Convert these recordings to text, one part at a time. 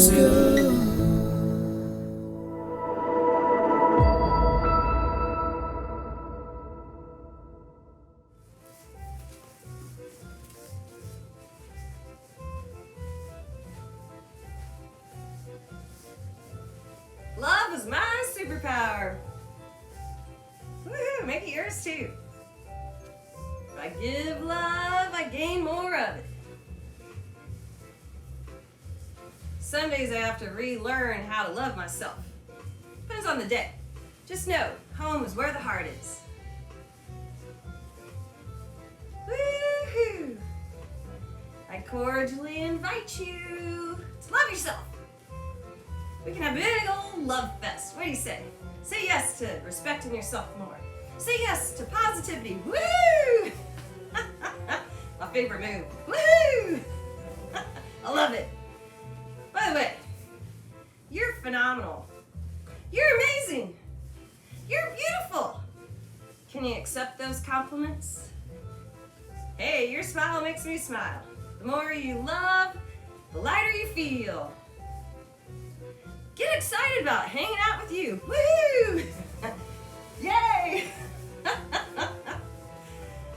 feels good. Love is my superpower. Woohoo, make it yours too. If I give love, I gain more of it. Some days I have to relearn how to love myself. Depends on the day. Just know, home is where the heart is. Woohoo! I cordially invite you to love yourself. We can have a big old love fest. What do you say? Say yes to respecting yourself more. Say yes to positivity. Woo! My favorite move. Woo! I love it. By the way, you're phenomenal. You're amazing. You're beautiful. Can you accept those compliments? Hey, your smile makes me smile. The more you love, the lighter you feel. Get excited about hanging out with you. Woohoo! Yay!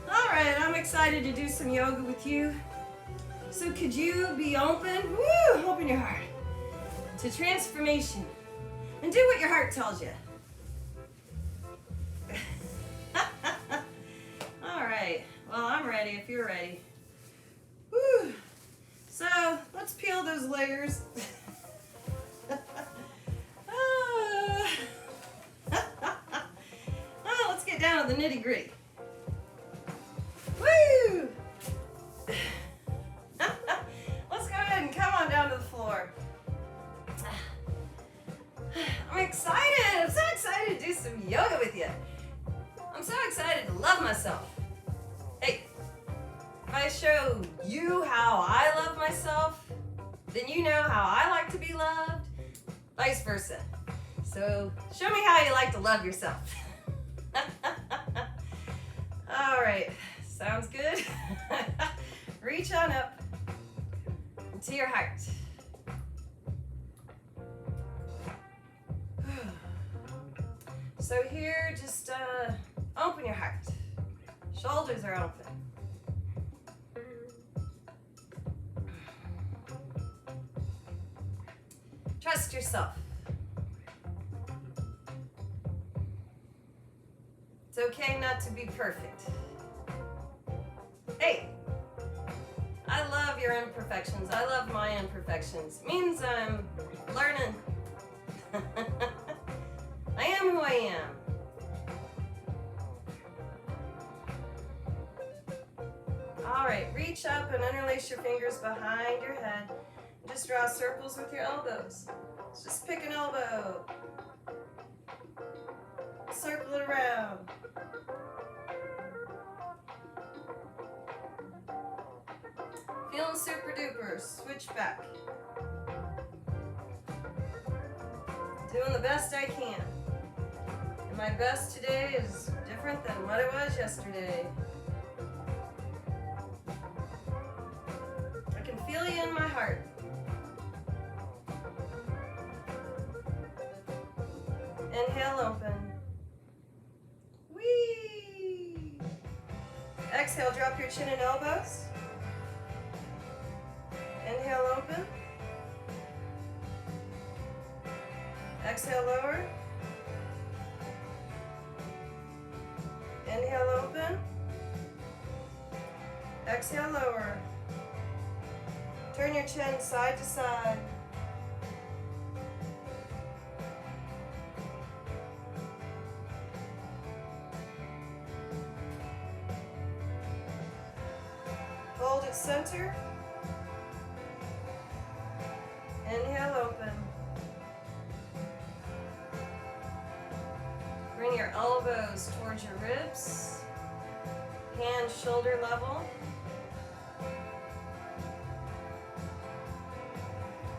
All right, I'm excited to do some yoga with you. So could you be open, open your heart to transformation and do what your heart tells you. All right, well, I'm ready if you're ready. Woo. So let's peel those layers. Let's get down to the nitty gritty. Woo! Let's go ahead and come on down to the floor. I'm excited. I'm so excited to do some yoga with you. I'm so excited to love myself. Hey, if I show you how I love myself, then you know how I like to be loved, vice versa. So show me how you like to love yourself. All right, sounds good. Reach on up to your heart. So here, just open your heart. Shoulders are open. Trust yourself. It's okay not to be perfect. Hey, I love your imperfections. I love my imperfections. It means I'm learning. I am who I am. All right, reach up and interlace your fingers behind your head. Just draw circles with your elbows. Just pick an elbow. Circle it around. Feeling super duper. Switch back. Doing the best I can. And my best today is different than what it was yesterday. I can feel you in my heart. Inhale, open. Whee! Exhale, drop your chin and elbows. Inhale, open. Exhale, lower. Inhale, open. Exhale, lower. Turn your chin side to side. Hold at center. Inhale, open. Bring your elbows towards your ribs. Hands shoulder level.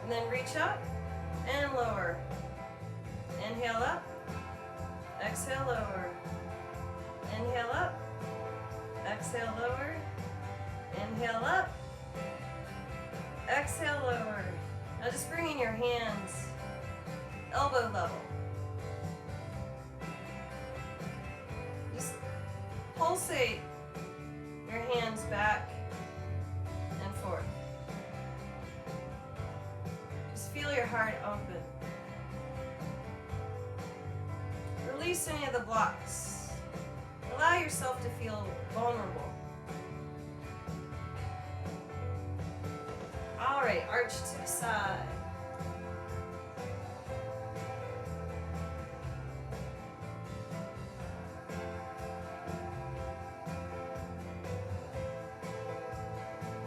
And then reach up and lower. Inhale up. Exhale, lower. Inhale up. Exhale, lower. Inhale up. Exhale, lower. Now just bringing your hands elbow level. Just pulsate your hands back and forth. Just feel your heart open. Release any of the blocks. Allow yourself to feel vulnerable. All right, arch to the side.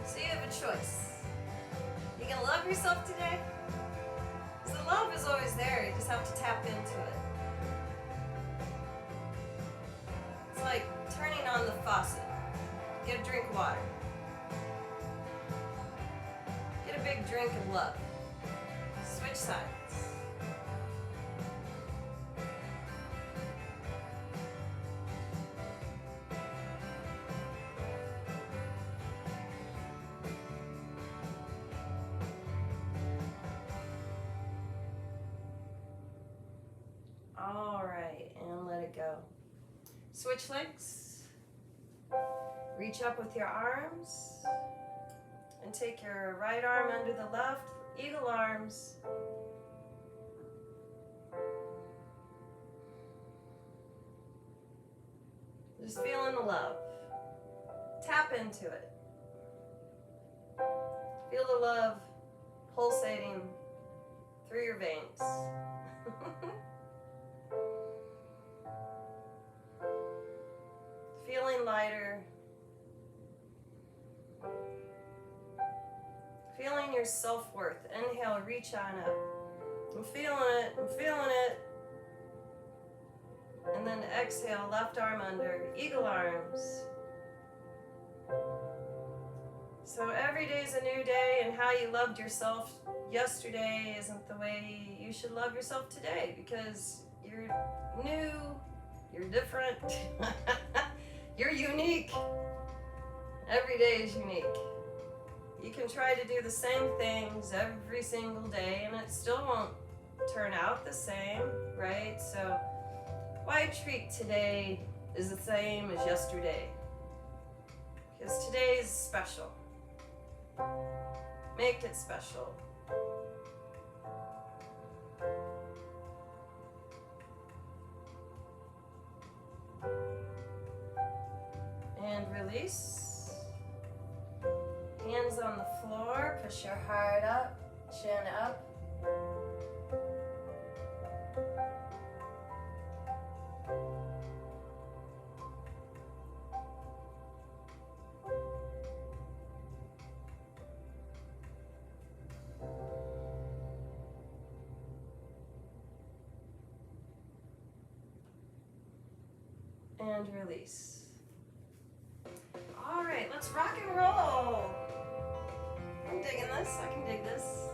So you have a choice. You can love yourself today? Because the love is always there, you just have to tap into it. It's like turning on the faucet. Get a drink of water. Get a big drink of love. Switch sides. All right, and let it go. Switch legs. Reach up with your arms. And take your right arm under the left, eagle arms. Just feeling the love. Tap into it. Feel the love pulsating through your veins. Feeling lighter. Feeling your self-worth. Inhale, reach on up. I'm feeling it, I'm feeling it. And then exhale, left arm under, eagle arms. So every day is a new day, and how you loved yourself yesterday isn't the way you should love yourself today, because you're new, you're different, you're unique. Every day is unique. You can try to do the same things every single day and it still won't turn out the same, right? So why treat today as the same as yesterday? Because today is special. Make it special. And release. Hands on the floor, push your heart up, chin up. And release. All right, let's rock and roll. I'm digging this, I can dig this.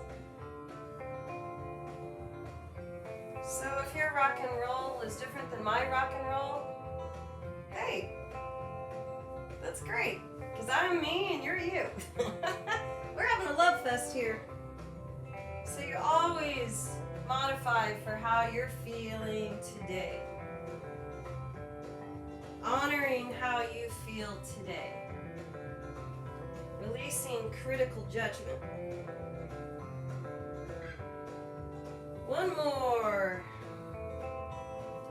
So if your rock and roll is different than my rock and roll, hey, that's great, because I'm me and you're you. We're having a love fest here. So you always modify for how you're feeling today. Honoring how you feel today. Releasing critical judgment. One more.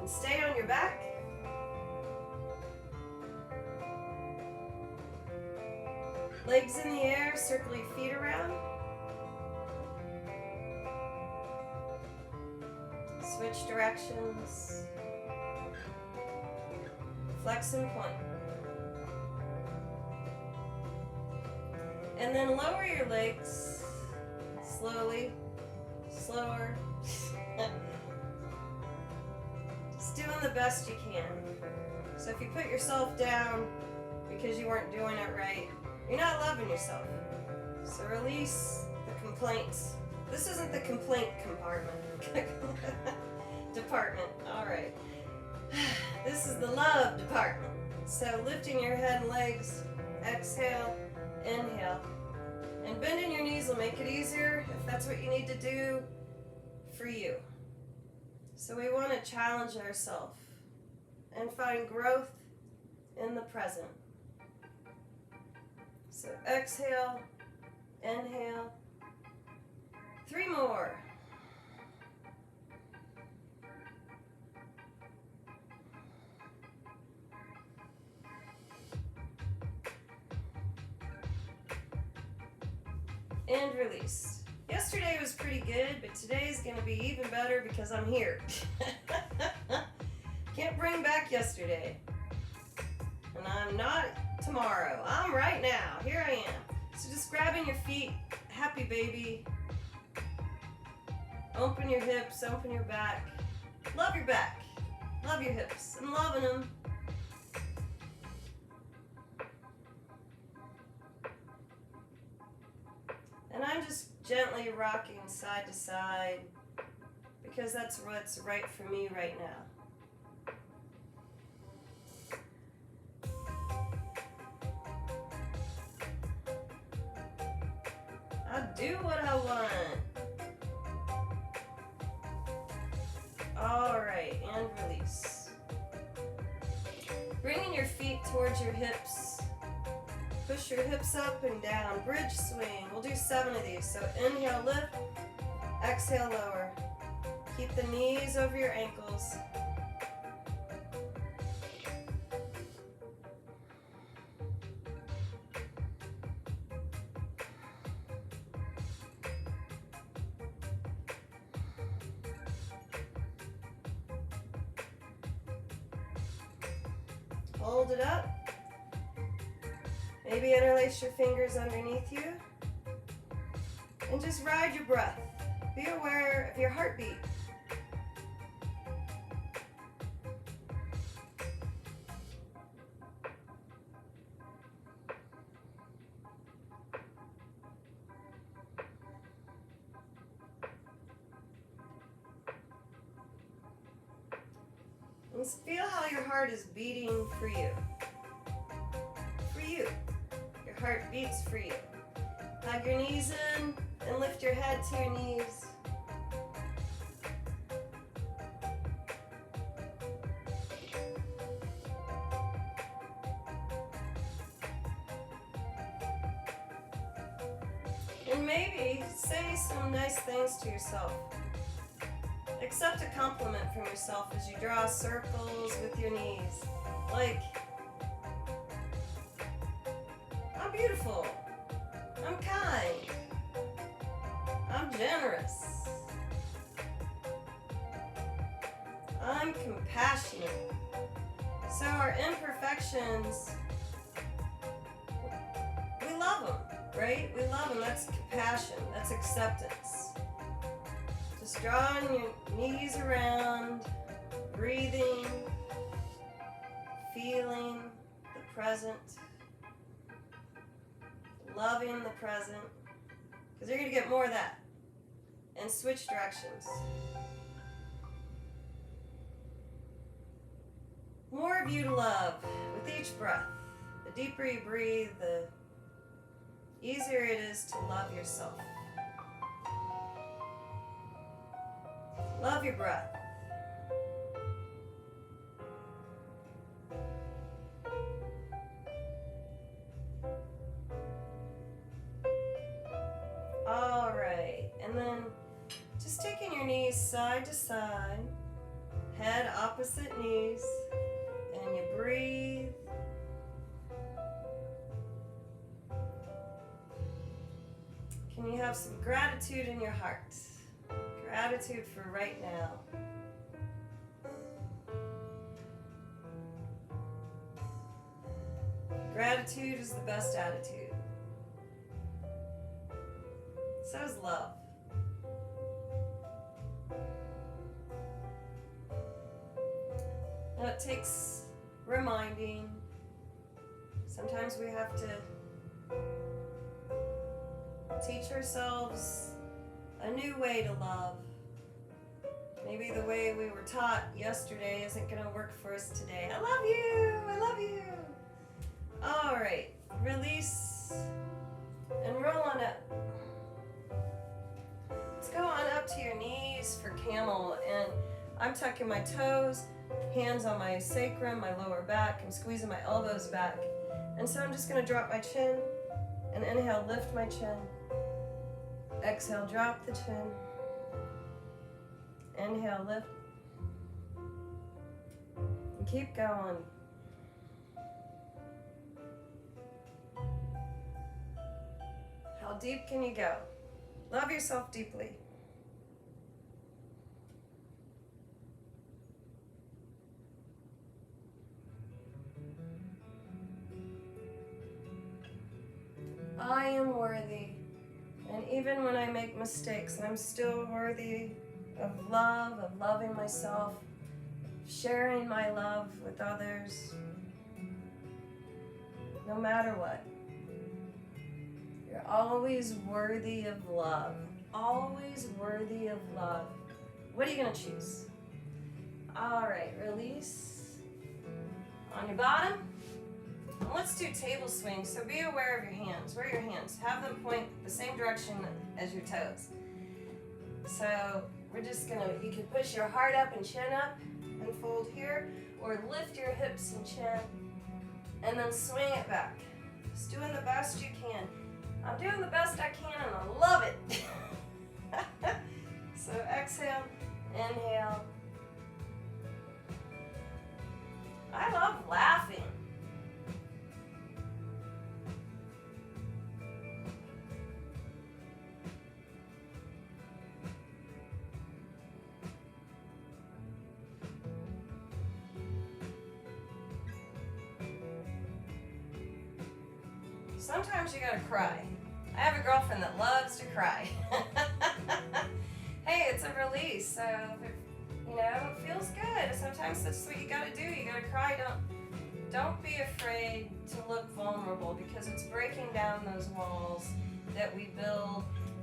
And stay on your back. Legs in the air, circle your feet around. Switch directions. Flex and point. And then lower your legs slowly, slower. Just doing the best you can. So if you put yourself down because you weren't doing it right, you're not loving yourself. So release the complaints. This isn't the complaint compartment. Department. All right. This is the love department. So lifting your head and legs, exhale, inhale, and And bending your knees will make it easier if that's what you need to do for you. So we want to challenge ourselves and find growth in the present. So exhale, inhale, 3 more. And release. Yesterday was pretty good, but today's gonna be even better because I'm here. Can't bring back yesterday. And I'm not tomorrow. I'm right now. Here I am. So just grabbing your feet, happy baby. Open your hips, open your back. Love your back. Love your hips. I'm loving them. And I'm just gently rocking side to side because that's what's right for me right now. I do what I want. All right, and release. Bringing your feet towards your hips. Push your hips up and down. Bridge swing. We'll do 7 of these. So inhale, lift. Exhale, lower. Keep the knees over your ankles. Hold it up. Maybe interlace your fingers underneath you. And just ride your breath. Be aware of your heartbeat. And feel how your heart is beating for you. For you. Your heart beats for you. Hug your knees in and lift your head to your knees. And maybe say some nice things to yourself. Accept a compliment from yourself as you draw circles with your knees. Like, I'm beautiful. I'm kind. I'm generous. I'm compassionate. So our imperfections, we love them, right? We love them. That's compassion. That's acceptance. Just drawing your knees around, breathing, feeling the present, loving the present, because you're going to get more of that. And switch directions. More of you to love with each breath. The deeper you breathe, the easier it is to love yourself. Love your breath. All right, and then just taking your knees side to side, head opposite knees, and you breathe. Can you have some gratitude in your heart? Gratitude for right now. Gratitude is the best attitude. So is love. Now it takes reminding. Sometimes we have to teach ourselves a new way to love. Maybe the way we were taught yesterday isn't going to work for us today. I love you. I love you. All right. Release and roll on up. I'm tucking my toes, hands on my sacrum, my lower back. I'm squeezing my elbows back. And so I'm just going to drop my chin and inhale, lift my chin. Exhale, drop the chin. Inhale, lift. And keep going. How deep can you go? Love yourself deeply. I am worthy. And even when I make mistakes, I'm still worthy of love, of loving myself, sharing my love with others, no matter what. You're always worthy of love. Always worthy of love. What are you going to choose? All right, release on your bottom. And let's do table swings. So be aware of your hands. Where are your hands? Have them point the same direction as your toes. So we're just going to, you can push your heart up and chin up and fold here, or lift your hips and chin and then swing it back. Just doing the best you can. I'm doing the best I can and I love it. So exhale, inhale. I love laughing. Sometimes you gotta cry. I have a girlfriend that loves to cry. Hey, it's a release, so it feels good. Sometimes that's what you gotta do. You gotta cry. Don't be afraid to look vulnerable, because it's breaking down those walls that we build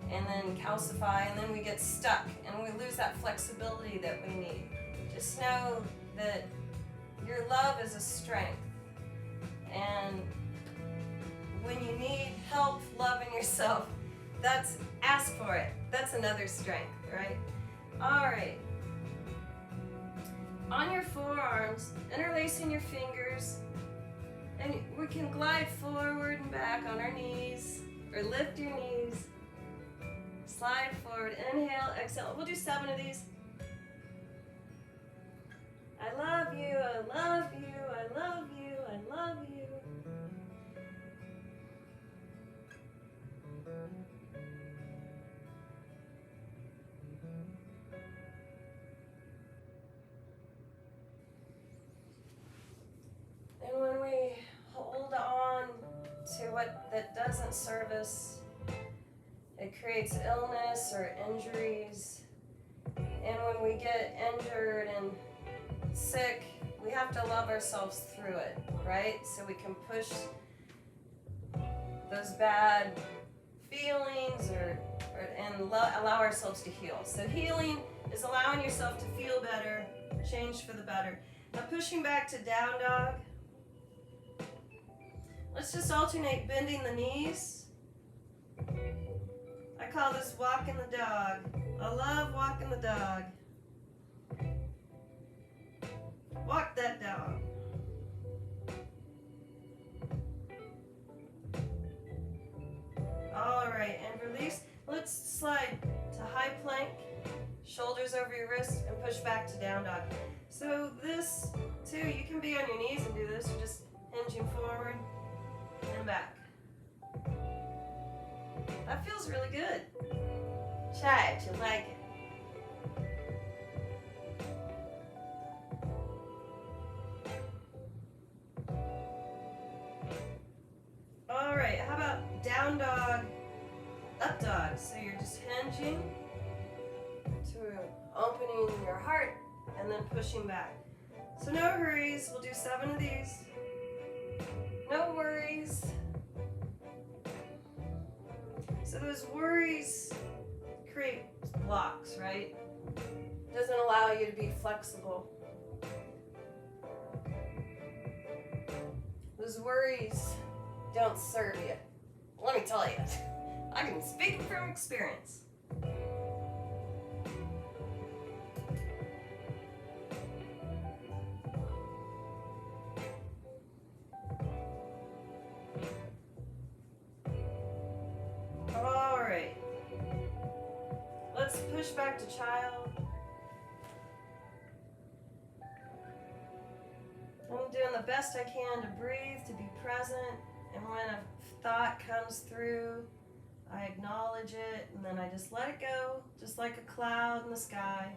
and then calcify, and then we get stuck and we lose that flexibility that we need. Just know that your love is a strength, and when you need help loving yourself, ask for it. That's another strength, right? All right. On your forearms, interlacing your fingers, and we can glide forward and back on our knees, or lift your knees. Slide forward, inhale, exhale. We'll do 7 of these. I love you, I love you, I love you, I love you. And when we hold on to what that doesn't serve us, it creates illness or injuries. And when we get injured and sick, we have to love ourselves through it, right? So we can push those bad feelings and allow ourselves to heal. So healing is allowing yourself to feel better, change for the better. Now pushing back to down dog. Let's just alternate bending the knees. I call this walking the dog. I love walking the dog. Walk that dog. All right, and release. Let's slide to high plank, shoulders over your wrists, and push back to down dog. So this, too, you can be on your knees and do this. You're just hinging forward and back. That feels really good. Try it, you'll like it. All right, how about down dog, up dog? So you're just hinging to opening your heart and then pushing back. So no hurries, we'll do 7 of these. No worries. So those worries create blocks, right? Doesn't allow you to be flexible. Those worries don't serve you. Let me tell you, I can speak from experience. Push back to child. I'm doing the best I can to breathe, to be present, and when a thought comes through, I acknowledge it, and then I just let it go, just like a cloud in the sky.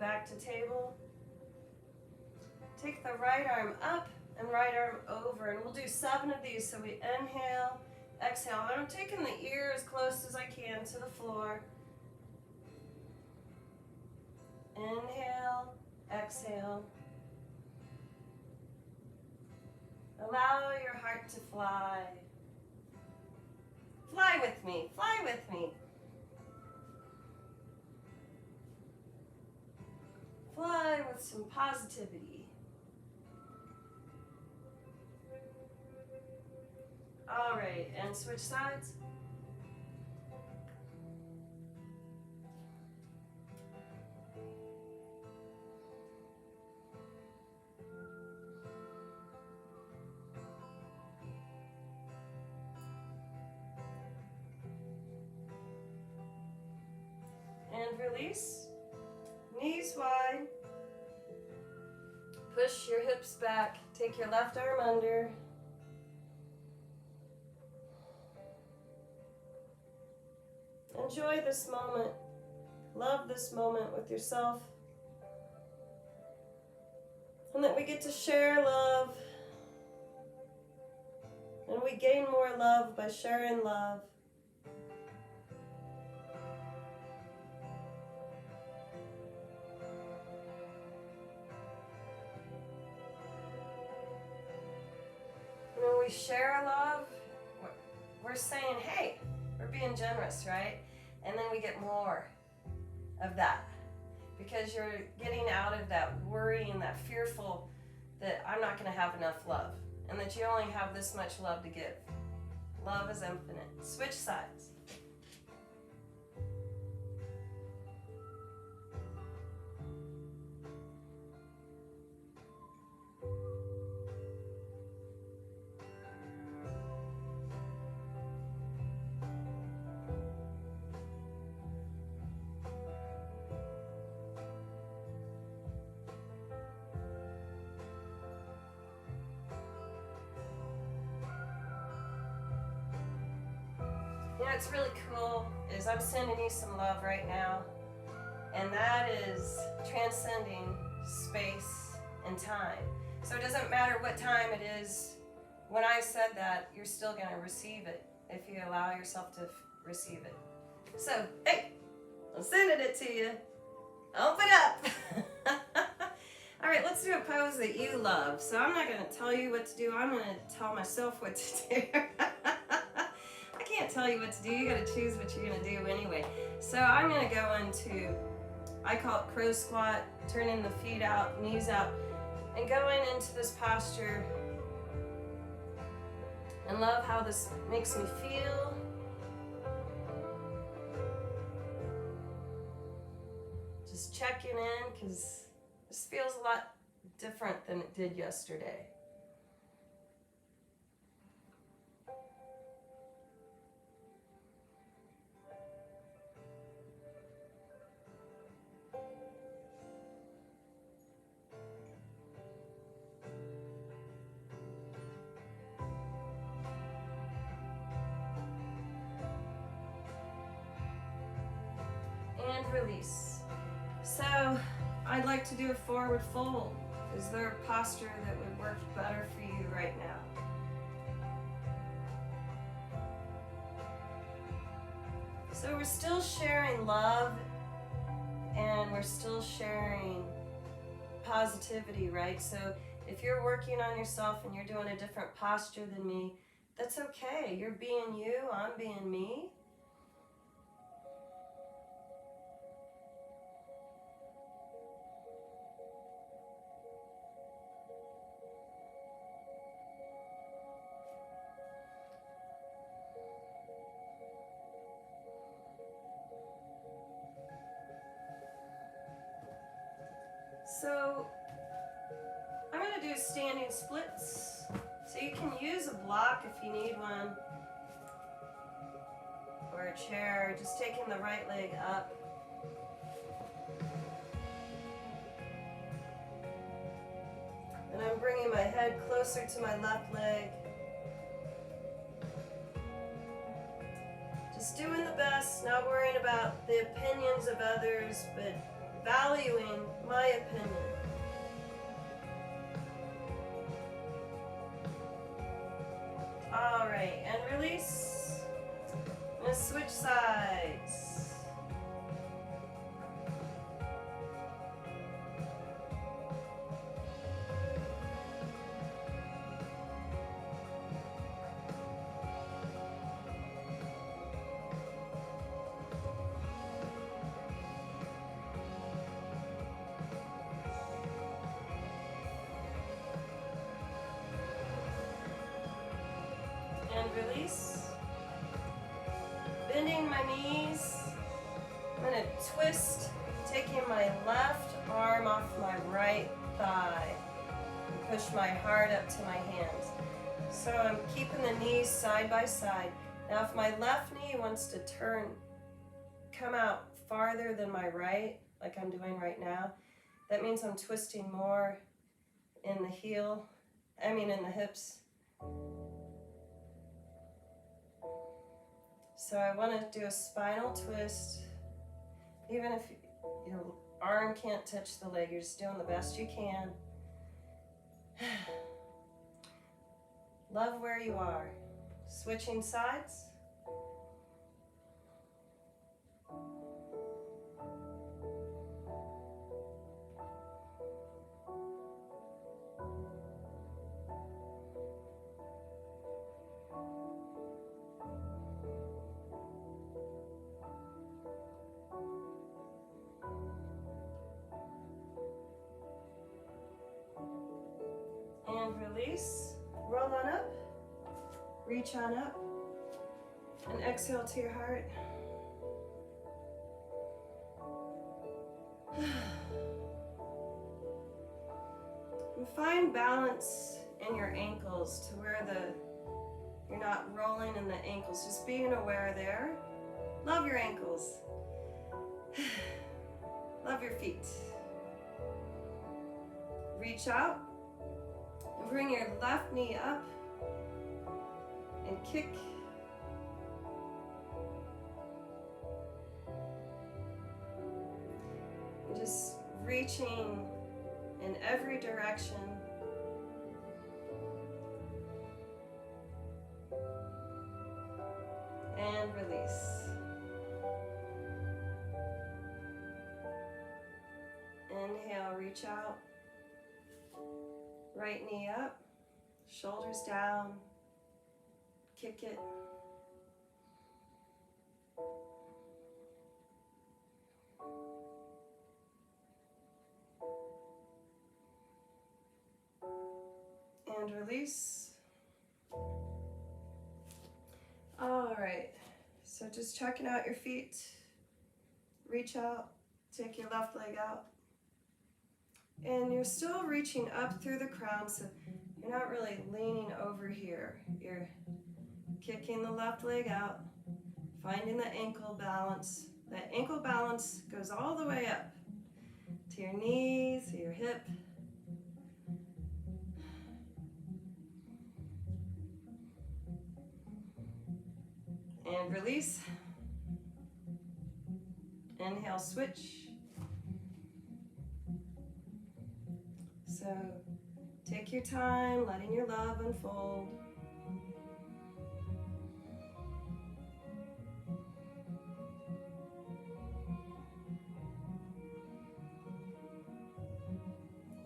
Back to table. Take the right arm up and right arm over, and we'll do 7 of these. So we inhale, exhale, and I'm taking the ear as close as I can to the floor. Inhale, exhale. Allow your heart to fly. Fly with me, fly with me. Fly with some positivity. All right, and switch sides. And release. Knees wide. Push your hips back. Take your left arm under. Enjoy this moment. Love this moment with yourself. And that we get to share love. And we gain more love by sharing love. When we share love, we're saying, hey, we're being generous, right? And then we get more of that because you're getting out of that worry and that fearful that I'm not going to have enough love and that you only have this much love to give. Love is infinite. Switch sides. You know what's really cool is I'm sending you some love right now, and that is transcending space and time. So it doesn't matter what time it is. When I said that, you're still going to receive it if you allow yourself to receive it. So, hey, I'm sending it to you. Open up. All right, let's do a pose that you love. So I'm not going to tell you what to do. I'm going to tell myself what to do. I can't tell you what to do. You got to choose what you're going to do anyway. So I'm going to go into, I call it crow squat, turning the feet out, knees out, and going into this posture and love how this makes me feel. Just checking in because this feels a lot different than it did yesterday. And release. So I'd like to do a forward fold. Is there a posture that would work better for you right now? So we're still sharing love and we're still sharing positivity, right? So if you're working on yourself and you're doing a different posture than me, that's okay. You're being you, I'm being me. So I'm going to do standing splits. So you can use a block if you need one, or a chair, just taking the right leg up. And I'm bringing my head closer to my left leg. Just doing the best, not worrying about the opinions of others, but valuing my opinion. All right, and release. I'm gonna switch sides. And release. Bending my knees. I'm going to twist, taking my left arm off my right thigh. And push my heart up to my hands. So I'm keeping the knees side by side. Now if my left knee wants to come out farther than my right, like I'm doing right now, that means I'm twisting more in the in the hips. So I want to do a spinal twist. Even if your arm can't touch the leg, you're just doing the best you can. Love where you are. Switching sides. And release. Roll on up. Reach on up. And exhale to your heart. And find balance in your ankles to where you're not rolling in the ankles. Just being aware there. Love your ankles. Love your feet. Reach out and bring your left knee up and kick. And just reaching in every direction. And release. Inhale, reach out. Right knee up, shoulders down, kick it. And release. All right, so just checking out your feet. Reach out, take your left leg out. And you're still reaching up through the crown, so you're not really leaning over here. You're kicking the left leg out, finding the ankle balance. That ankle balance goes all the way up to your knees, to your hip. And release. Inhale, switch. So take your time, letting your love unfold.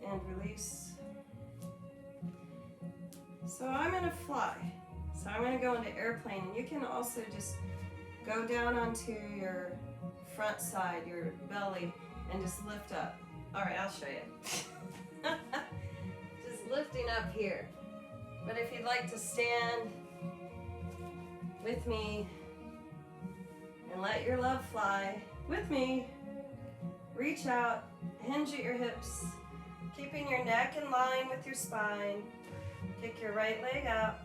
And release. So I'm going to fly. So I'm going to go into airplane, and you can also just go down onto your front side, your belly, and just lift up. All right, I'll show you. Just lifting up here. But if you'd like to stand with me and let your love fly with me, reach out, hinge at your hips, Keeping your neck in line with your spine. Kick your right leg out.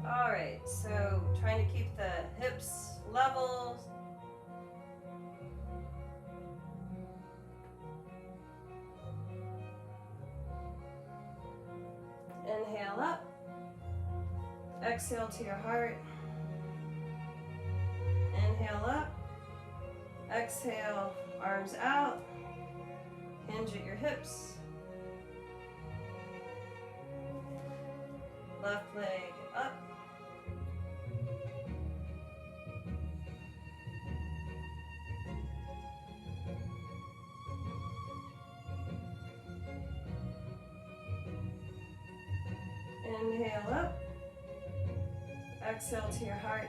All right, so trying to keep the hips level. Inhale up. Exhale to your heart. Inhale up. Exhale, arms out. Hinge at your hips. Left leg up. Inhale up. Exhale to your heart.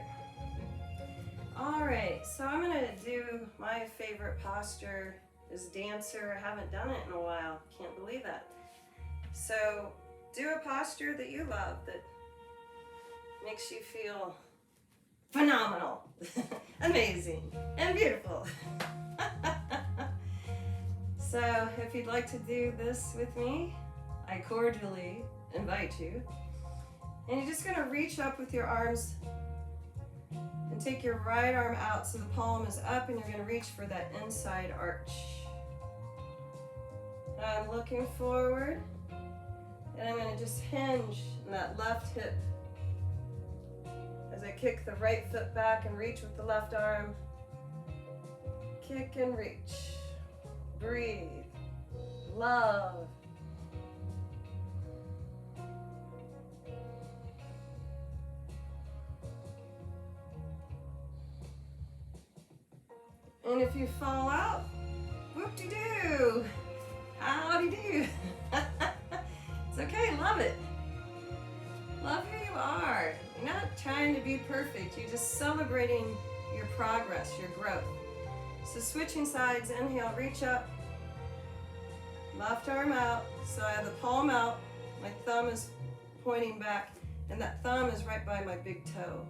All right, so I'm gonna do my favorite posture is dancer. I haven't done it in a while. Can't believe that. So do a posture that you love that makes you feel phenomenal, amazing, and beautiful. So if you'd like to do this with me, I cordially invite you. And you're just gonna reach up with your arms and take your right arm out so the palm is up, and you're gonna reach for that inside arch. I'm looking forward, and I'm gonna just hinge in that left hip as I kick the right foot back and reach with the left arm. Kick and reach. Breathe. Love. And if you fall out, whoop-de-doo. Howdy-do. It's okay, love it. Love who you are. You're not trying to be perfect. You're just celebrating your progress, your growth. So switching sides, inhale, reach up. Left arm out. So I have the palm out. My thumb is pointing back, and that thumb is right by my big toe.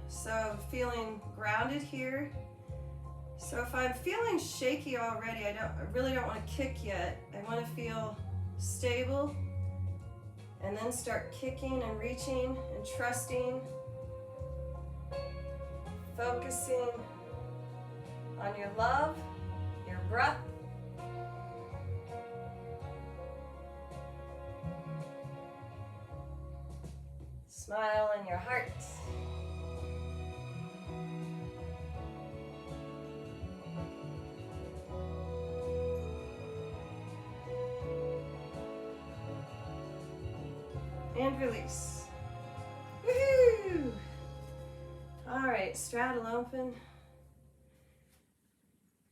So feeling grounded here. So if I'm feeling shaky already, I really don't want to kick yet. I want to feel stable, and then start kicking and reaching and trusting, focusing on your love, your breath. Smile in your heart. And release. Woohoo! All right, straddle open.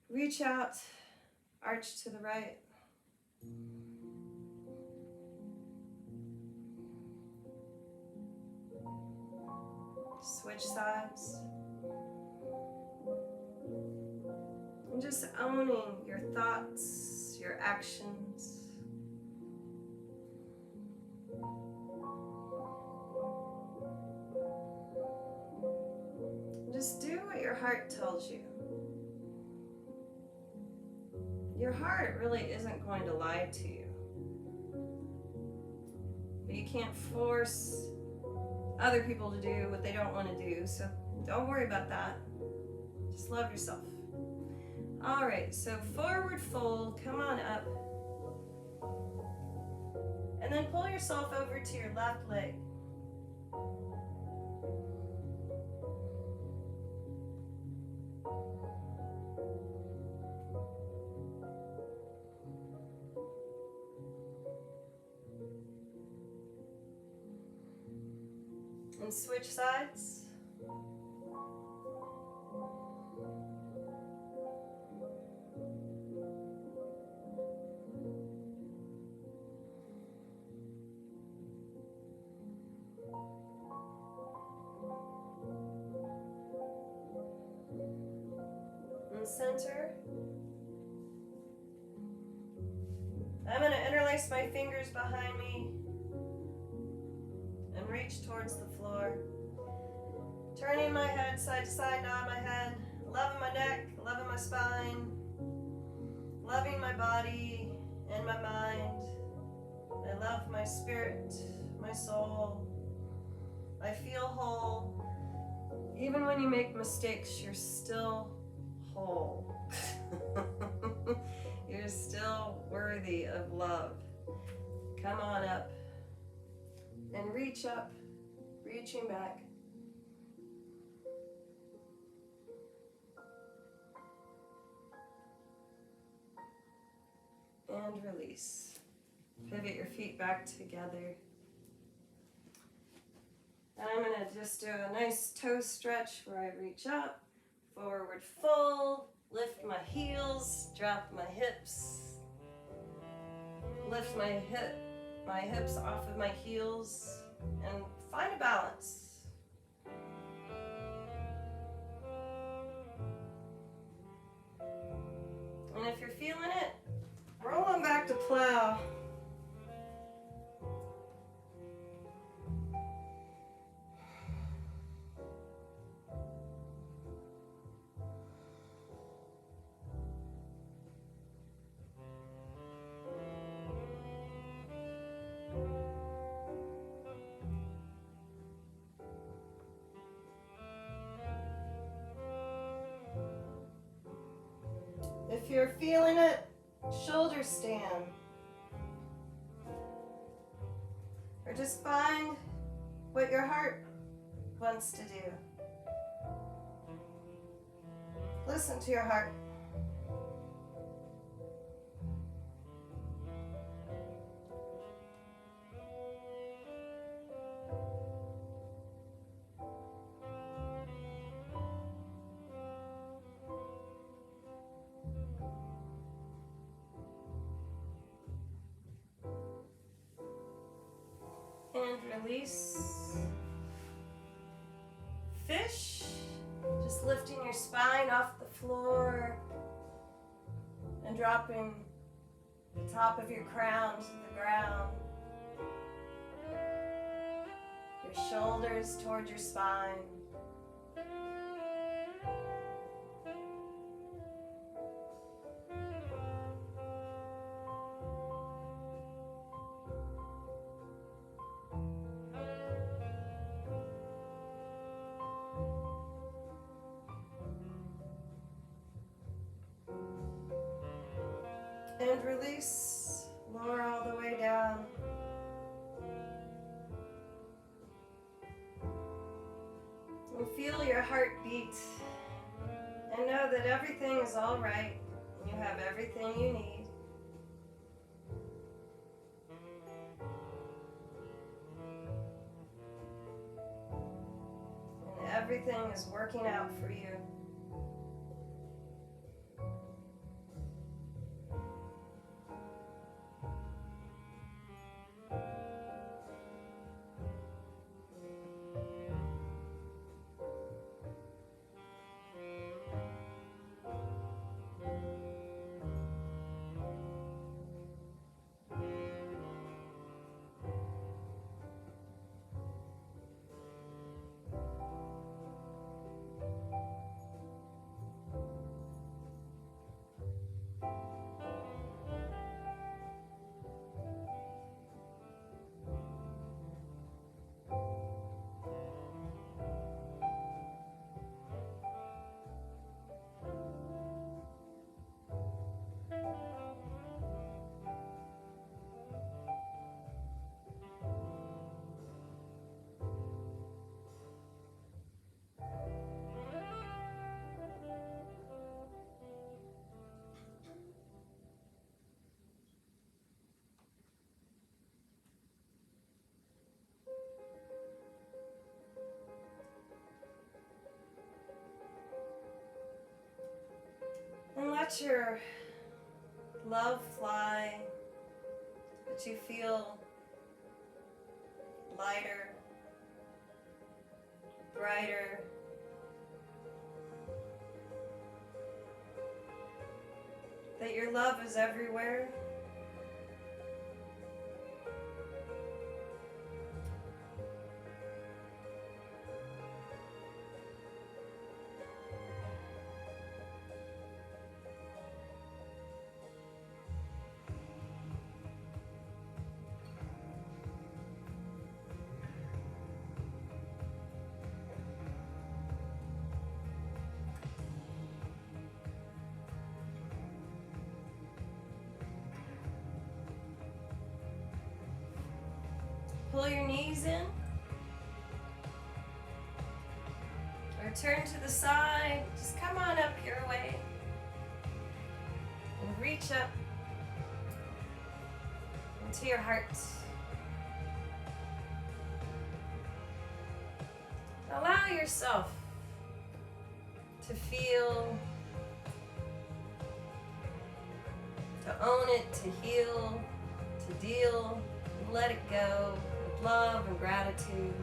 Reach out, arch to the right. Switch sides. And just owning your thoughts, your actions. Just do what your heart tells you. Your heart really isn't going to lie to you. But you can't force other people to do what they don't want to do, so don't worry about that. Just love yourself. All right, so forward fold, come on up. And then pull yourself over to your left leg. And switch sides. And center. I'm going to interlace my fingers behind me and reach towards the floor. Turning my head side to side, nod my head, loving my neck, loving my spine, loving my body and my mind. I love my spirit, my soul. I feel whole. Even when you make mistakes, you're still whole. You're still worthy of love. Come on up and reach up, reaching back. And release. Pivot your feet back together. And I'm going to just do a nice toe stretch where I reach up, forward fold, lift my heels, drop my hips, lift my hips off of my heels, and find a balance. And if you're feeling it, roll on back to plow. If you're feeling it, shoulder stand. Or just find what your heart wants to do. Listen to your heart. And release. Fish. Just lifting your spine off the floor and dropping the top of your crown to the ground. Your shoulders toward your spine. And release, lower all the way down. And feel your heart beat. And know that everything is all right. And you have everything you need. And everything is working out for you. And let your love fly, that you feel lighter, brighter, that your love is everywhere. pull your knees in. Or turn to the side. Just come on up your way. And reach up into your heart. Allow yourself to feel, to own it, to heal, to deal, and let it go with love and gratitude.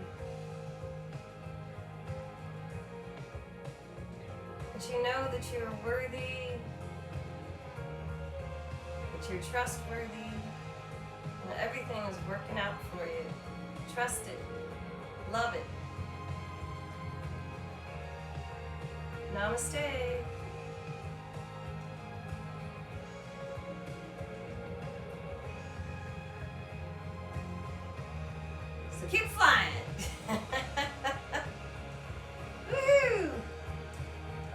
That you know that you're worthy, that you're trustworthy, and that everything is working out for you. Trust it. Love it. Namaste. So keep flying. Woo!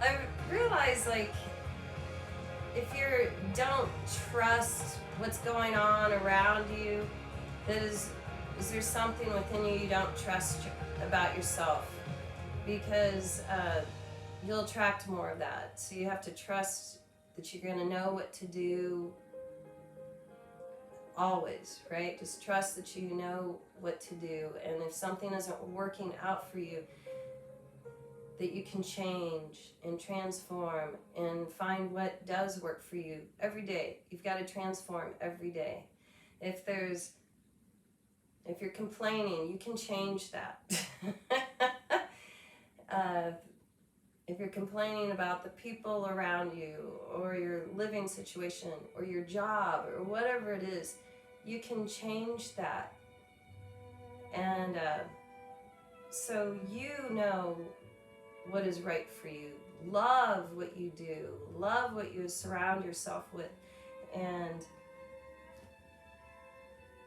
I realize, like, if you don't trust what's going on around you, that is there something within you don't trust about yourself? Because you'll attract more of that. So you have to trust that you're going to know what to do always, right? Just trust that you know what to do. And if something isn't working out for you, that you can change and transform and find what does work for you every day. You've got to transform every day. If you're complaining, you can change that. If you're complaining about the people around you or your living situation or your job or whatever it is, you can change that. And so you know what is right for you. Love what you do. Love what you surround yourself with. And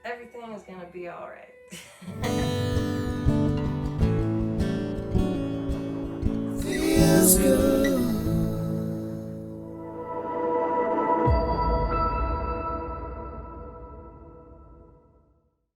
everything is going to be all right. Feels good.